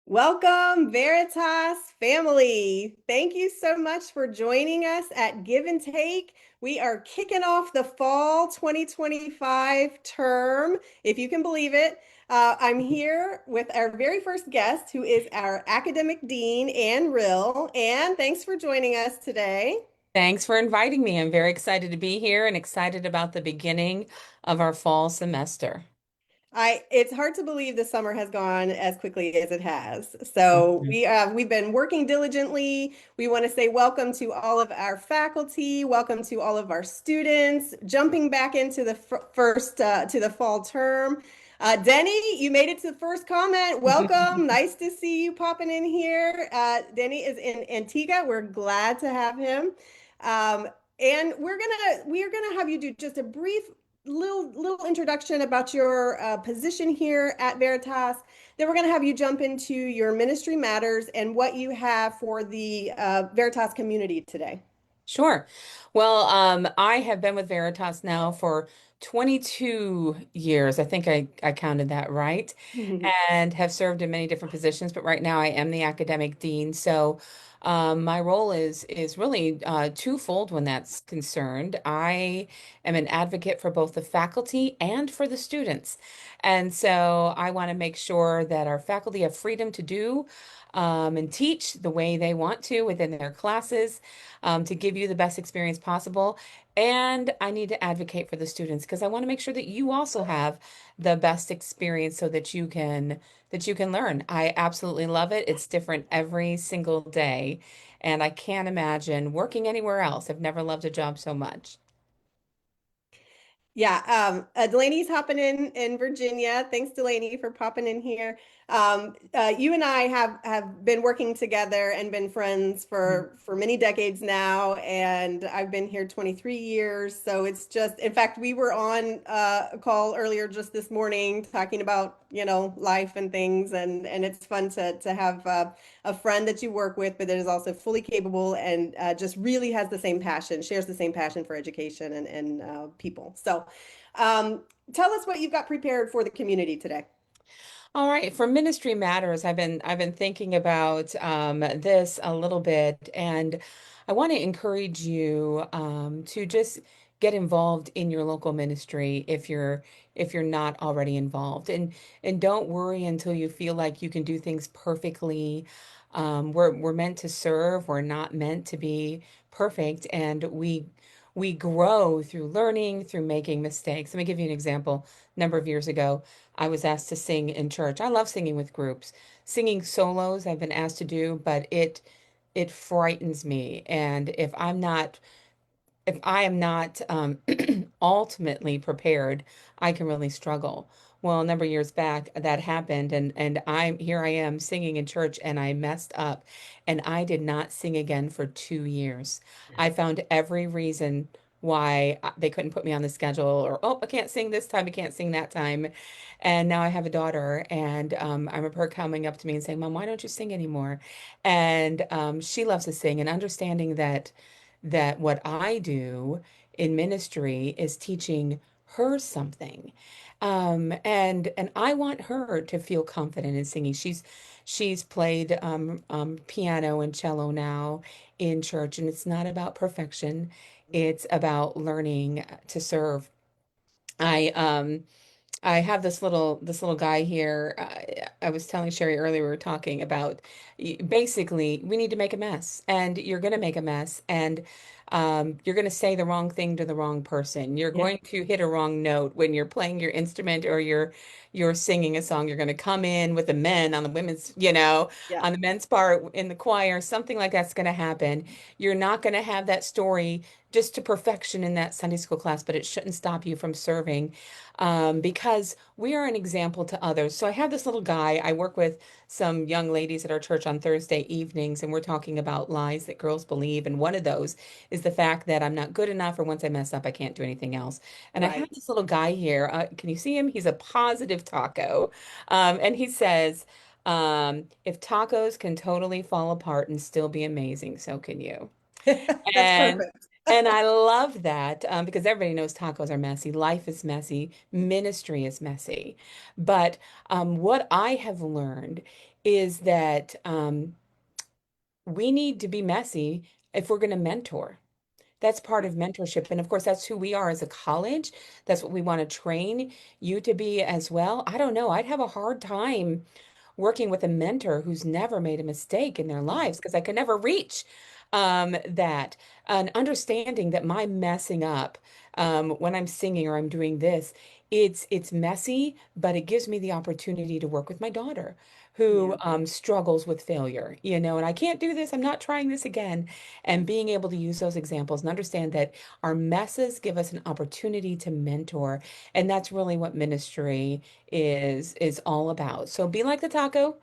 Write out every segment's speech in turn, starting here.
Welcome, Veritas family. Thank you so much for joining us at Give and Take. We are kicking off the fall 2025 term, if you can believe it. I'm here with our very first guest, who is our academic dean, Ann Rill. Ann, thanks for joining us today. Thanks for inviting me. I'm very excited to be here and excited about the beginning of our fall semester. It's hard to believe the summer has gone as quickly as it has. So Mhm. we've been working diligently. We want to say welcome to all of our faculty, welcome to all of our students, jumping back into the first to the fall term. Denny, you made it to the first comment. Welcome. Nice to see you popping in here. Denny is in Antigua. We're glad to have him. Um, and we are gonna have you do just a brief little introduction about your position here at Veritas. Then we're going to have you jump into your ministry matters and what you have for the Veritas community today. Sure. Well, I have been with Veritas now for 22 years. I think I counted that right, and have served in many different positions. But right now, I am the academic dean. So, my role is really twofold when that's concerned. I am an advocate for both the faculty and for the students, and so I want to make sure that our faculty have freedom to do and teach the way they want to within their classes to give you the best experience possible. And I need to advocate for the students because I want to make sure that you also have the best experience so that you can learn. I absolutely love it. It's different every single day, and I can't imagine working anywhere else. I've never loved a job so much. Yeah, Delaney's hopping in Virginia. Thanks, Delaney, for popping in here. You and I have been working together and been friends for many decades now, and I've been here 23 years. So it's just, in fact, we were on a call earlier just this morning talking about, life and things, and it's fun to have a friend that you work with, but that is also fully capable and just really has the same passion, shares the same passion for education and people. So, um, tell us what you've got prepared for the community today. All right, for Ministry Matters, I've been thinking about this a little bit, and I want to encourage you to just get involved in your local ministry if you're not already involved, and don't worry until you feel like you can do things perfectly. We're meant to serve. We're not meant to be perfect, and we grow through learning, through making mistakes. Let me give you an example. A number of years ago, I was asked to sing in church. I love singing with groups. Singing solos I've been asked to do, but it frightens me. And if I am not ultimately prepared, I can really struggle. Well, a number of years back, that happened, and I am singing in church, and I messed up, and I did not sing again for 2 years. I found every reason why they couldn't put me on the schedule, or oh, I can't sing this time, I can't sing that time, and now I have a daughter, and I remember her coming up to me and saying, "Mom, why don't you sing anymore?" And she loves to sing, and understanding that what I do in ministry is teaching her something. And I want her to feel confident in singing. She's played piano and cello now in church, and it's not about perfection. It's about learning to serve. I I have this little guy here. I was telling Sherry earlier, we were talking about basically we need to make a mess, and you're going to make a mess, and you're going to say the wrong thing to the wrong person. You're Yeah, going to hit a wrong note when you're playing your instrument or you're singing a song. You're going to come in with the men on the women's, yeah, on the men's part in the choir. Something like that's going to happen. You're not going to have that story just to perfection in that Sunday school class, but it shouldn't stop you from serving because we are an example to others. So I have this little guy. I work with some young ladies at our church on Thursday evenings, and we're talking about lies that girls believe. And one of those is the fact that I'm not good enough, or once I mess up, I can't do anything else. And I have right. this little guy here. Can you see him? He's a positive taco. And he says, if tacos can totally fall apart and still be amazing, so can you. That's And perfect. and I love that because everybody knows tacos are messy, life is messy, ministry is messy. But what I have learned is that we need to be messy if we're going to mentor. That's part of mentorship. And of course, that's who we are as a college. That's what we want to train you to be as well. I don't know. I'd have a hard time working with a mentor who's never made a mistake in their lives because I could never reach that. An understanding that my messing up when I'm singing or I'm doing this, it's messy, but it gives me the opportunity to work with my daughter who Yeah. struggles with failure, and I can't do this. I'm not trying this again. And being able to use those examples and understand that our messes give us an opportunity to mentor. And that's really what ministry is all about. So be like the taco,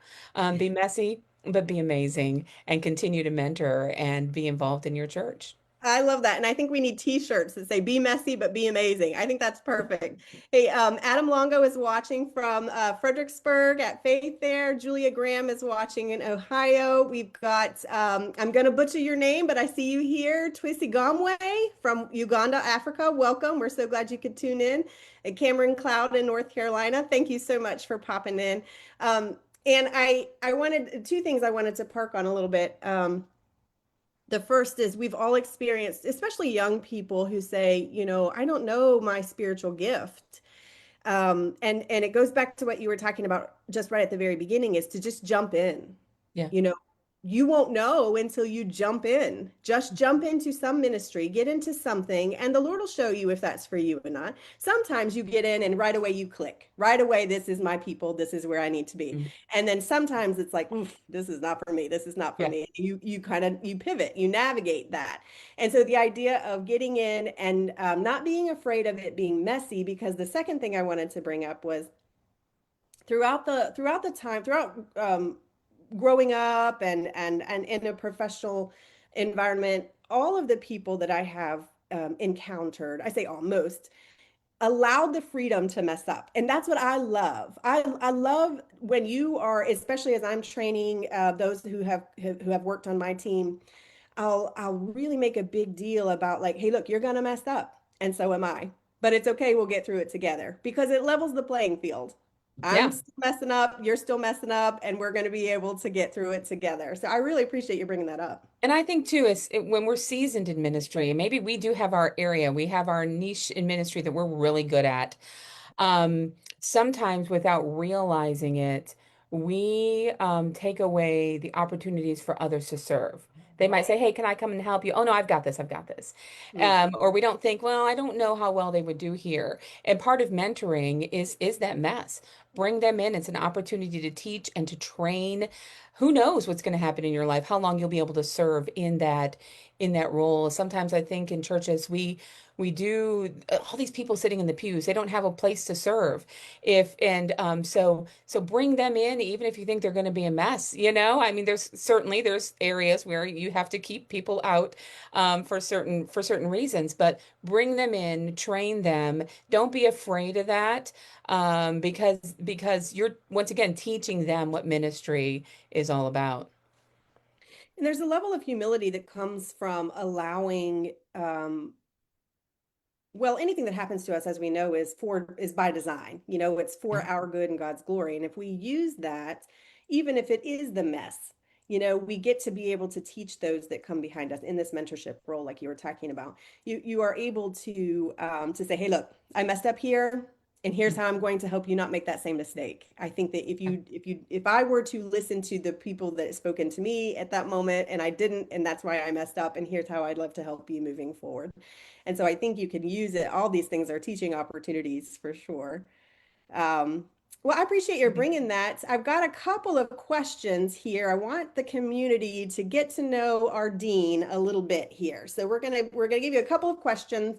be messy, but be amazing and continue to mentor and be involved in your church. I love that. And I think we need t-shirts that say be messy but be amazing. I think that's perfect. Hey, Adam Longo is watching from Fredericksburg at Faith there. Julia Graham is watching in Ohio. We've got I'm gonna butcher your name, but I see you here. Twisi Gomwe from Uganda, Africa. Welcome. We're so glad you could tune in. And Cameron Cloud in North Carolina. Thank you so much for popping in. And I wanted two things I wanted to park on a little bit. The first is we've all experienced, especially young people who say, I don't know my spiritual gift. And it goes back to what you were talking about just right at the very beginning is to just jump in. Yeah. You know, you won't know until you jump in. Just jump into some ministry, get into something, and the Lord will show you if that's for you or not. Sometimes you get in and right away you click. Right away, this is my people, this is where I need to be. Mm. And then sometimes it's like, oof, this is not for me, this is not for Yeah. me. You kind of you pivot, you navigate that. And so the idea of getting in and not being afraid of it being messy, because the second thing I wanted to bring up was throughout the time throughout growing up and in a professional environment, all of the people that I have encountered, I say almost, allowed the freedom to mess up. And that's what I love. I love when you are, especially as I'm training those who have worked on my team, I'll really make a big deal about like, hey, look, you're gonna mess up, and so am I. But it's okay, we'll get through it together because it levels the playing field. I'm Yeah. still messing up, you're still messing up, and we're going to be able to get through it together. So I really appreciate you bringing that up. And I think too, when we're seasoned in ministry, and maybe we do have our area, we have our niche in ministry that we're really good at. Sometimes without realizing it, we take away the opportunities for others to serve. They might say, "Hey, can I come and help you?" "Oh no, I've got this. I've got this." Mm. Or we don't think, "Well, I don't know how well they would do here." And part of mentoring is that mess. Bring them in. It's an opportunity to teach and to train. Who knows what's going to happen in your life? How long you'll be able to serve in that role. Sometimes I think in churches we do all these people sitting in the pews, they don't have a place to serve. If and so bring them in even if you think they're going to be a mess. I mean, there's areas where you have to keep people out for certain reasons, but bring them in, train them. Don't be afraid of that, because you're once again teaching them what ministry is all about. And there's a level of humility that comes from allowing well, anything that happens to us, as we know, is by design. It's for Yeah. our good and God's glory. And if we use that, even if it is the mess, we get to be able to teach those that come behind us in this mentorship role, like you were talking about. You are able to say, "Hey, look, I messed up here, and here's how I'm going to help you not make that same mistake." I think that if I were to listen to the people that spoken to me at that moment, and I didn't, and that's why I messed up, and here's how I'd love to help you moving forward. And so I think you can use it. All these things are teaching opportunities for sure. Um, well, I appreciate your bringing that. I've got a couple of questions here. I want the community to get to know our dean a little bit here. So we're gonna give you a couple of questions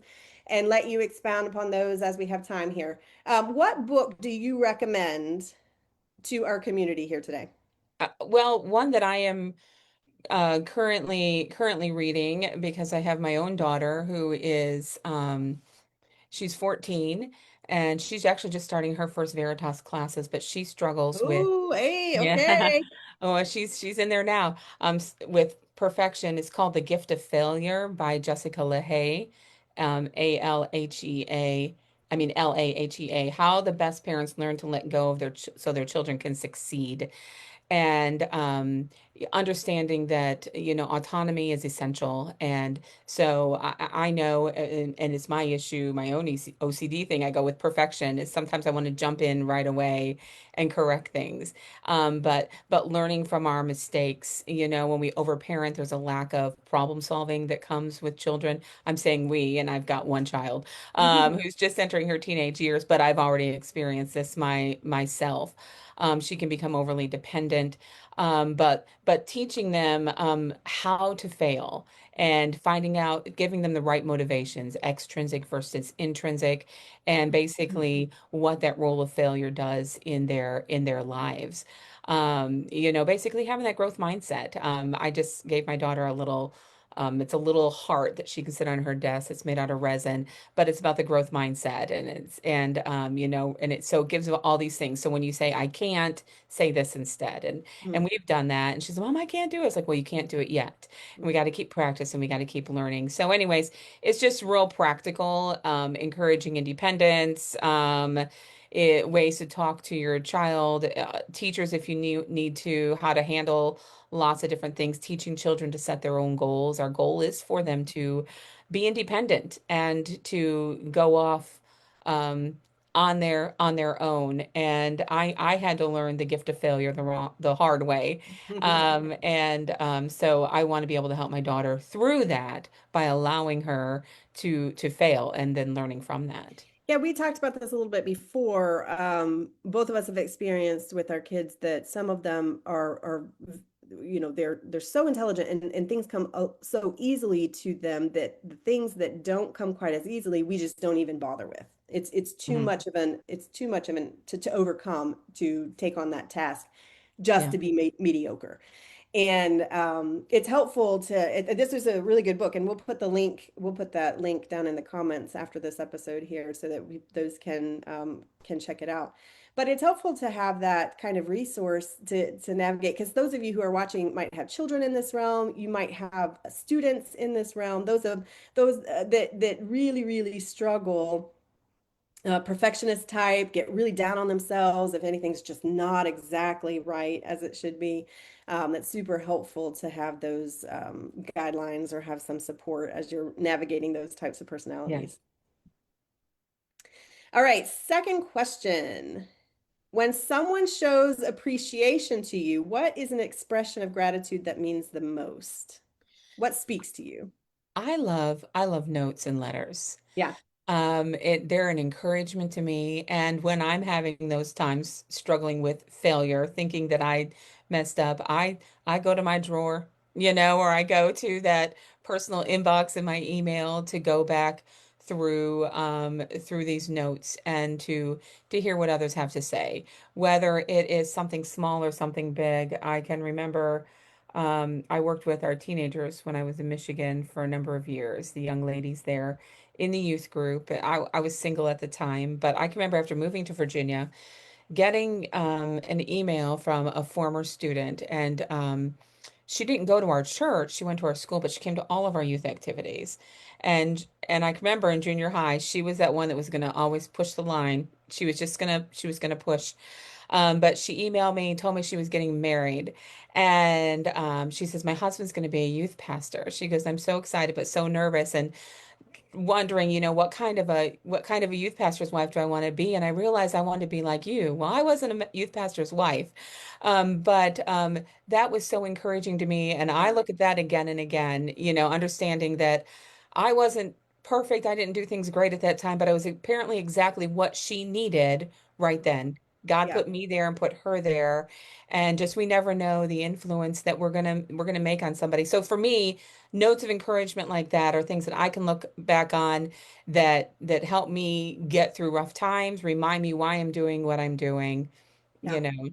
and let you expound upon those as we have time here. What book do you recommend to our community here today? Well, one that I am currently reading because I have my own daughter who is she's 14, and she's actually just starting her first Veritas classes, but she struggles with. Oh, hey, Yeah. okay. Oh, she's in there now. With perfection. It's called The Gift of Failure by Jessica LaHaye. Alhea. I mean Lahea. How the best parents learn to let go of so their children can succeed. and understanding that, autonomy is essential. And so I know, and it's my issue, my own OCD thing. I go with perfection. Is sometimes I want to jump in right away and correct things. But learning from our mistakes, when we overparent, there's a lack of problem solving that comes with children. I'm saying we, and I've got one child who's just entering her teenage years, but I've already experienced this myself. She can become overly dependent, but teaching them how to fail and finding out, giving them the right motivations, extrinsic versus intrinsic, and basically what that role of failure does in their lives. Basically having that growth mindset. I just gave my daughter a little. It's a little heart that she can sit on her desk. It's made out of resin, but it's about the growth mindset, and it gives all these things. So when you say I can't, say this instead, and we've done that, and she's, Mom, I can't do it. It's like, well, you can't do it yet, and we got to keep practicing, we got to keep learning. So anyways, it's just real practical, encouraging independence, ways to talk to your child, teachers if you need to, how to handle lots of different things, teaching children to set their own goals. Our goal is for them to be independent and to go off um, on their own. And I had to learn the gift of failure the hard way. So I want to be able to help my daughter through that by allowing her to fail and then learning from that. Yeah, we talked about this a little bit before. Both of us have experienced with our kids that some of them they're so intelligent, and things come so easily to them that the things that don't come quite as easily, we just don't even bother with. It's too Mhm. much of an to overcome, to take on that task just Yeah. to be mediocre. And it's helpful this is a really good book, and we'll put that link down in the comments after this episode here so that those can check it out. But it's helpful to have that kind of resource to navigate, because those of you who are watching might have children in this realm, you might have students in this realm, those that really, really struggle, perfectionist type, get really down on themselves if anything's just not exactly right as it should be. That's super helpful to have those guidelines or have some support as you're navigating those types of Yeah. personalities. All right, second question. When someone shows appreciation to you, what is an expression of gratitude that means the most? What speaks to you? I love notes and letters. Yeah. They're an encouragement to me. And when I'm having those times struggling with failure, thinking that I messed up, I go to my drawer, or I go to that personal inbox in my email to go back through these notes and to hear what others have to say, whether it is something small or something big. I can remember I worked with our teenagers when I was in Michigan for a number of years, the young ladies there in the youth group. I was single at the time, but I can remember after moving to Virginia, getting an email from a former student, and she didn't go to our church. She went to our school, but she came to all of our youth activities. And I can remember in junior high, she was that one that was going to always push the line. She was gonna push. But she emailed me, told me she was getting married. And she says, my husband's going to be a youth pastor. She goes, I'm so excited, but so nervous. And wondering, what kind of a youth pastor's wife do I want to be? And I realized I wanted to be like you. Well, I wasn't a youth pastor's wife, but that was so encouraging to me. And I Yeah. look at that again and again, understanding that I wasn't perfect. I didn't do things great at that time, but I was apparently exactly what she needed right then. God Yeah. put me there and put her there, and just we never know the influence that we're gonna make on somebody. So for me, notes of encouragement like that are things that I can look back on that help me get through rough times, remind me why I'm doing what I'm doing, Yeah. you know.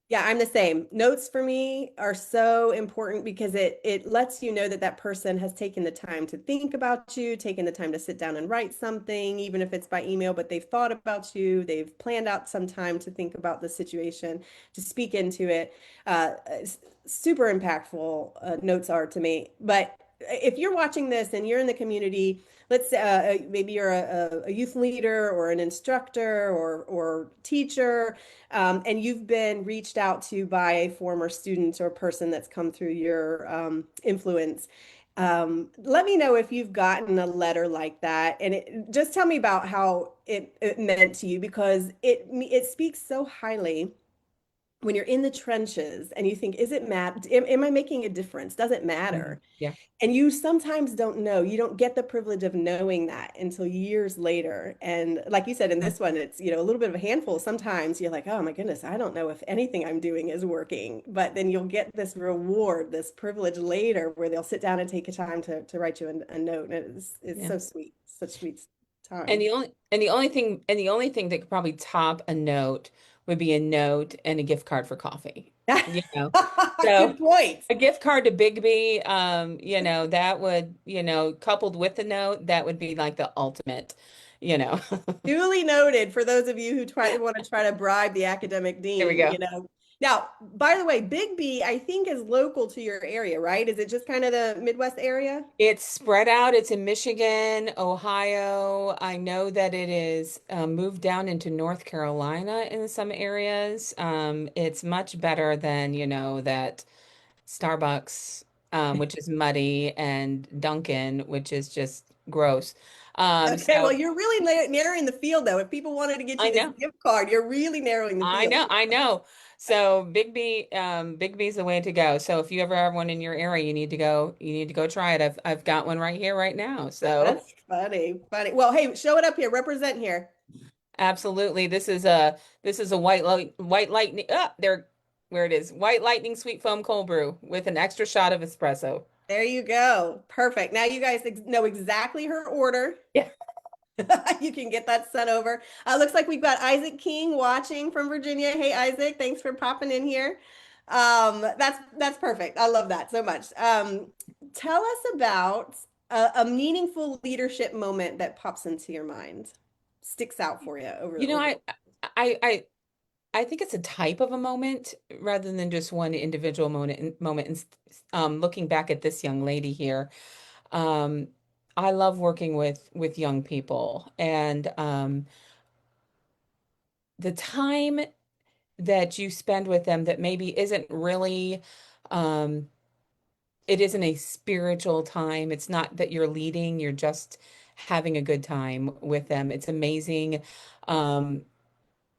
Yeah, I'm the same. Notes for me are so important because it lets you know that that person has taken the time to think about you, taken the time to sit down and write something, even if it's by email, but they've thought about you, they've planned out some time to think about the situation, to speak into it. Super impactful, notes are to me. But if you're watching this and you're in the community, let's say maybe you're a youth leader or an instructor or teacher, and you've been reached out to by a former student or person that's come through your influence. Let me know if you've gotten a letter like that, and just tell me about how it meant to you because it speaks so highly when you're in the trenches and you think, is it mad? Am I making a difference? Does it Mhm. matter? Yeah. And you sometimes don't know. You don't get the privilege of knowing that until years later. And like you said, in Yeah. this one, it's, a little bit of a handful. Sometimes you're like, oh my goodness, I don't know if anything I'm doing is working. But then you'll get this reward, this privilege later where they'll sit down and take a time to write you a note. And it's Yeah. so sweet, such sweet And time. the only thing that could probably top a note would be a note and a gift card for coffee. You know. Good So point. a gift card to Bigby, that would, coupled with the note, that would be like the ultimate, you know. Duly noted for those of you who want to try to bribe the academic There we dean. go. Now, by the way, Big B, I think is local to your area, right? Is it just kind of the Midwest area? It's spread out. It's in Michigan, Ohio. I know that it is moved down into North Carolina in some areas. It's much better than, that Starbucks, which is muddy, and Dunkin', which is just gross. Okay, well, So you're really narrowing the field, though. If people wanted to get I you this know. gift card, you're really narrowing the I field. know, I know. So Big B's the way to go. So if you ever have one in your area, you need to go try it. I've got one right here, right now. So That's funny, funny. Well, hey, show it up here. Represent here. absolutely, this is a white lightning. There, where it is, white lightning sweet foam cold brew with an extra shot of espresso. There you go. Perfect. Now you guys know exactly her order. Yeah. You can get that sent over. Looks like we've got Isaac King watching from Virginia. Hey, Isaac, thanks for popping in here. That's perfect. I love that so much. Tell us about a meaningful leadership moment that pops into your mind, sticks out for you You know, over. I, I, I think it's a type of a moment rather than just one individual moment. And looking back at this young lady here, um, I love working with young people, and the time that you spend with them that maybe isn't really, um, it isn't a spiritual time. It's not that you're leading, you're just having a good time with them. It's amazing. Um,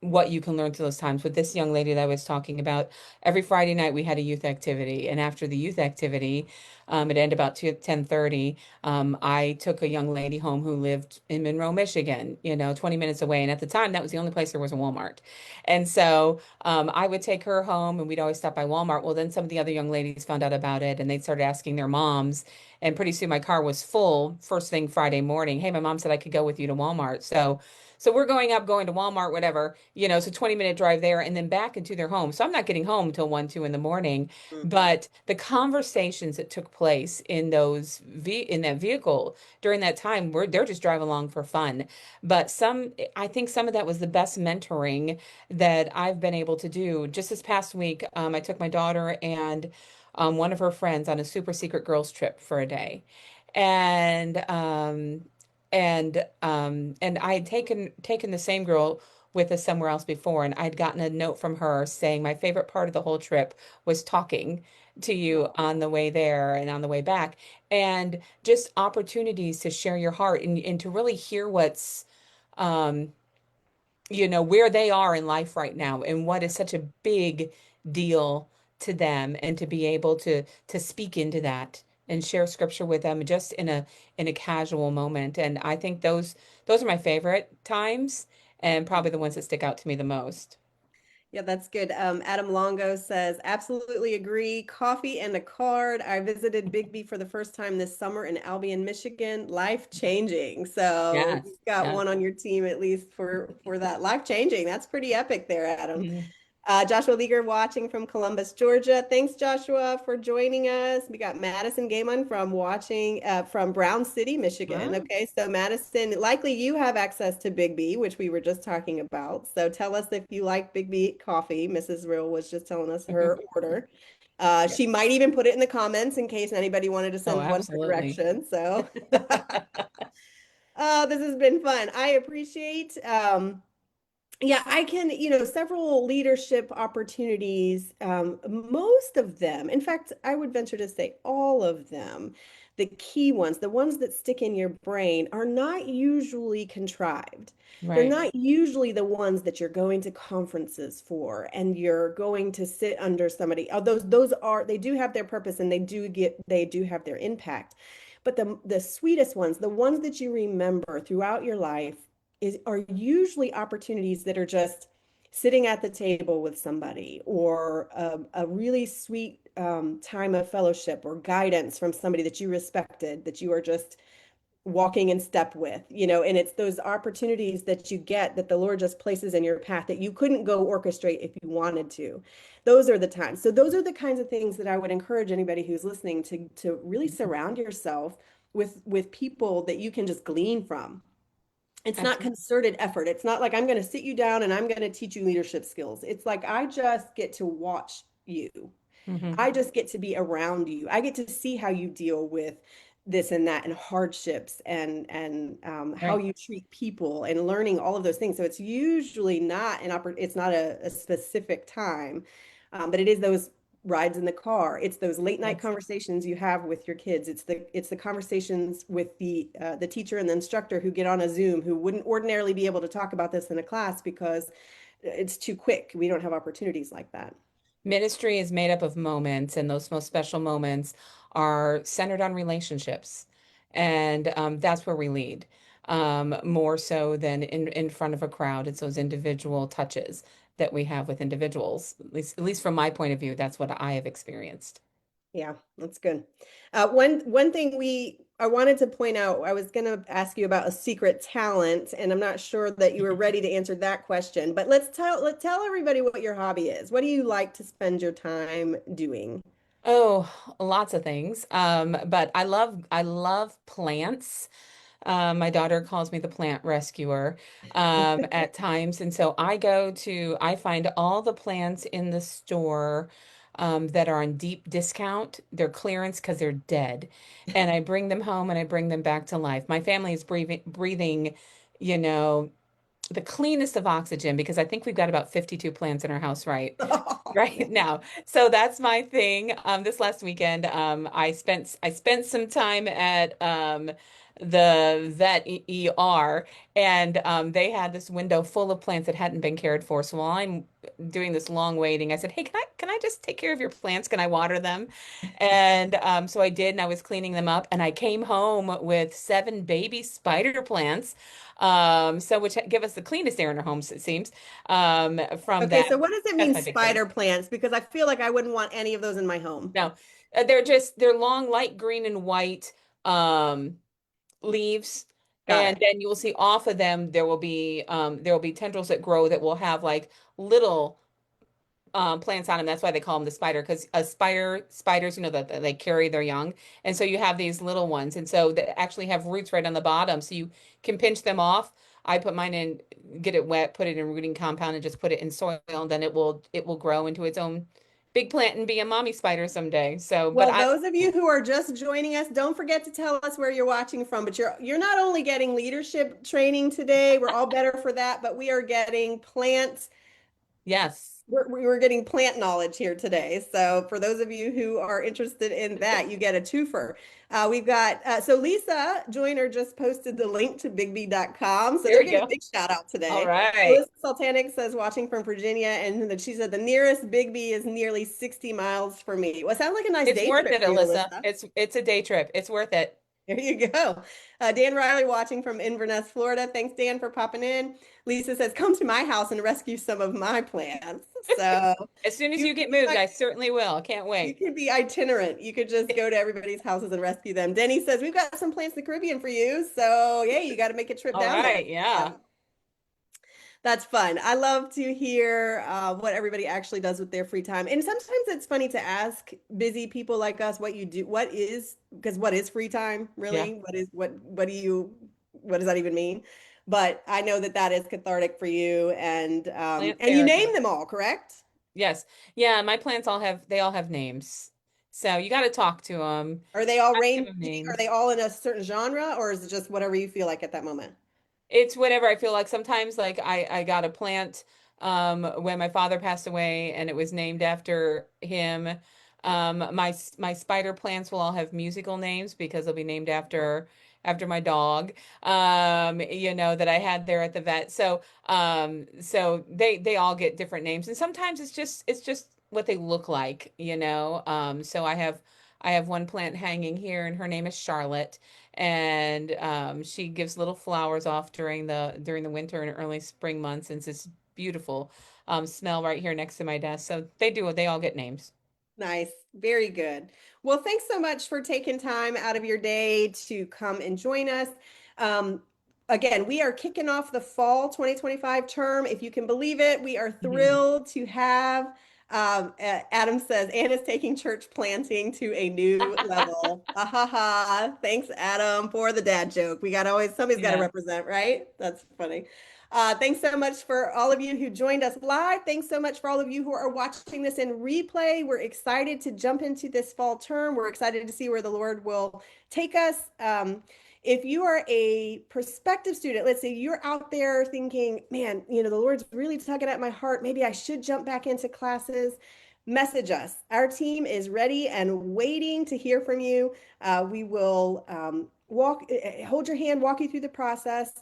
what you can learn through those times. With this young lady that I was talking about, every Friday night we had a youth activity. And after the youth activity, it ended about 10:30. I took a young lady home who lived in Monroe, Michigan, 20 minutes away. And at the time, that was the only place there was a Walmart. And so I would take her home and we'd always stop by Walmart. Well, then some of the other young ladies found out about it and they started asking their moms. And pretty soon my car was full first thing Friday morning. Hey, my mom said I could go with you to Walmart. So we're going to Walmart, whatever, so 20-minute drive there and then back into their home. So I'm not getting home till 1, 2 in the morning. Mhm. But the conversations that took place in that vehicle during that time, they're just driving along for fun. But I think some of that was the best mentoring that I've been able to do. Just this past week, I took my daughter and one of her friends on a super secret girls trip for a day. And and I had taken the same girl with us somewhere else before, and I'd gotten a note from her saying my favorite part of the whole trip was talking to you on the way there and on the way back, and just opportunities to share your heart and to really hear what's um where they are in life right now and what is such a big deal to them, and to be able to speak into that and share scripture with them just in a casual moment. And I think those are my favorite times and probably the ones that stick out to me the most. Yeah, that's good. Adam Longo says, absolutely agree. Coffee and a card. I visited Bigby for the first time this summer in Albion, Michigan. Life changing. So Yes. you've got Yes. one on your team at least for that. Life changing. That's pretty epic there, Adam. Mhm. Joshua Leager watching from Columbus, Georgia. Thanks, Joshua, for joining us. We got Madison Gaiman from watching from Brown City, Michigan. Wow. Okay, so Madison, likely you have access to Big B, which we were just talking about. So tell us if you like Big B coffee. Mrs. Rill was just telling us her order. Yeah. She might even put it in the comments in case anybody wanted to Oh, send one her absolutely. direction. So, oh, this has been fun. I appreciate yeah, I can, several leadership opportunities, most of them, in fact, I would venture to say all of them, the key ones, the ones that stick in your brain, are not usually contrived. They're Right. not usually the ones that you're going to conferences for and you're going to sit under somebody. Oh, those are, they do have their purpose and they do have their impact. But the sweetest ones, the ones that you remember throughout your life, are usually opportunities that are just sitting at the table with somebody or a really sweet time of fellowship or guidance from somebody that you respected, that you are just walking in step with, and it's those opportunities that you get that the Lord just places in your path that you couldn't go orchestrate if you wanted to. Those are the times. So those are the kinds of things that I would encourage anybody who's listening to really surround yourself with people that you can just glean from. It's not Absolutely. concerted effort. It's not like I'm going to sit you down and I'm going to teach you leadership skills. It's like I just get to watch you. Hmm. I just get to be around you. I get to see how you deal with this and that and hardships and how Right. you treat people and learning all of those things. So it's usually not it's not a specific time, but it is those rides in the car. It's those late night Yes. conversations you have with your kids. It's the conversations with the teacher and the instructor who get on a Zoom who wouldn't ordinarily be able to talk about this in a class because it's too quick. We don't have opportunities like that. Ministry is made up of moments, and those most special moments are centered on relationships. And that's where we lead, more so than in front of a crowd. It's those individual touches that we have with individuals. At least from my point of view, that's what I have experienced. Yeah, that's good. One thing I wanted to point out, I was going to ask you about a secret talent, and I'm not sure that you were ready to answer that question. But let's tell everybody what your hobby is. What do you like to spend your time doing? Oh, lots of things. But I love plants. My daughter calls me the plant rescuer at times. And so I find all the plants in the store that are on deep discount. They're clearance because they're dead. And I bring them home and I bring them back to life. My family is breathing, you know, the cleanest of oxygen because I think we've got about 52 plants in our house Oh, right man. now. So that's my thing. This last weekend, I spent some time at the vet ER, and they had this window full of plants that hadn't been cared for. So while I'm doing this long waiting, I said, "Hey, can I just take care of your plants? Can I water them?" And so I did, and I was cleaning them up, and I came home with 7 baby spider plants. So which give us the cleanest air in our homes, it seems. From Okay, that. so what does it That's mean, my big thing. spider plants? Because I feel like I wouldn't want any of those in my home. No, they're long, light green and white um, leaves, Got and it. then you will see off of them there will be tendrils that grow that will have like little plants on them. That's why they call them the spider, because spiders, that they carry their young, and so you have these little ones, and so they actually have roots right on the bottom, so you can pinch them off. I put mine in, get it wet, put it in rooting compound, and just put it in soil, and then it will grow into its own big plant and be a mommy spider someday. So, but Well, I those of you who are just joining us, don't forget to tell us where you're watching from. But you're not only getting leadership training today, we're all better for that, but we are getting yes, we're getting plant knowledge here today. So for those of you who are interested in that, you get a twofer. We've got so Lisa Joyner just posted the link to bigb.com. So there they're we getting a go. big shout out All today. right. Melissa Sultanic says watching from Virginia, and that she said the nearest Bigby is nearly 60 miles for me. Well, it sounds like a nice It's day worth trip it, for you, Alyssa. Alyssa. It's a day trip. It's worth it. There you go. Dan Riley watching from Inverness, Florida. Thanks, Dan, for popping in. Lisa says, come to my house and rescue some of my plants. So As soon as you you can get be moved, like, I certainly will. Can't you wait. can be itinerant. You could just go to everybody's houses and rescue them. Denny says, we've got some plants in the Caribbean for you. So yeah, you got to make a trip All down there. right. Yeah. So that's fun. I love to hear what everybody actually does with their free time. And sometimes it's funny to ask busy people like us what you do, because what is free time Yeah. really? What does that even mean? But I know that that is cathartic for you, and Plant you therapy. name them all, correct? Yes. Yeah, my plants all have names. So you got to talk to them. Are they all Give them ranging? Are they names. all in a certain genre, or is it just whatever you feel like at that moment? It's whatever I feel like. Sometimes like I got a plant when my father passed away and it was named after him. My spider plants will all have musical names because they'll be named after my dog. That I had there at the vet. So they all get different names, and sometimes it's just what they look like. So I have one plant hanging here and her name is Charlotte, and she gives little flowers off during the winter and early spring months, and it's this beautiful smell right here next to my desk. So they all get names. Nice. Very good. Well, thanks so much for taking time out of your day to come and join us. Um, Again, we are kicking off the fall 2025 term. If you can believe it, we are Mhm. thrilled to have, Adam says, Anna's taking church planting to a new level. Ah, ha, ha. Thanks, Adam, for the dad joke. Somebody's got to Yeah. represent, right? That's funny. Thanks so much for all of you who joined us live. Thanks so much for all of you who are watching this in replay. We're excited to jump into this fall term. We're excited to see where the Lord will take us. If you are a prospective student, let's say you're out there thinking, man, the Lord's really tugging at my heart. Maybe I should jump back into classes. Message us. Our team is ready and waiting to hear from you. We will hold your hand, walk you through the process.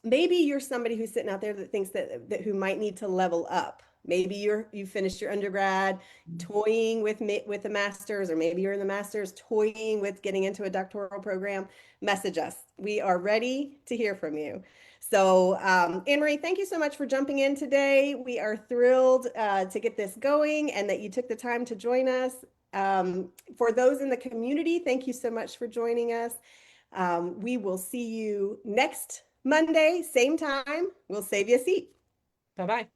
Maybe you're somebody who's sitting out there that thinks that who might need to level up. Maybe you finished your undergrad toying with the masters, or maybe you're in the masters toying with getting into a doctoral program. Message us. We are ready to hear from you. So, Anne Marie, thank you so much for jumping in today. We are thrilled to get this going and that you took the time to join us. For those in the community, thank you so much for joining us. We will see you next Monday, same time. We'll save you a seat. Bye bye.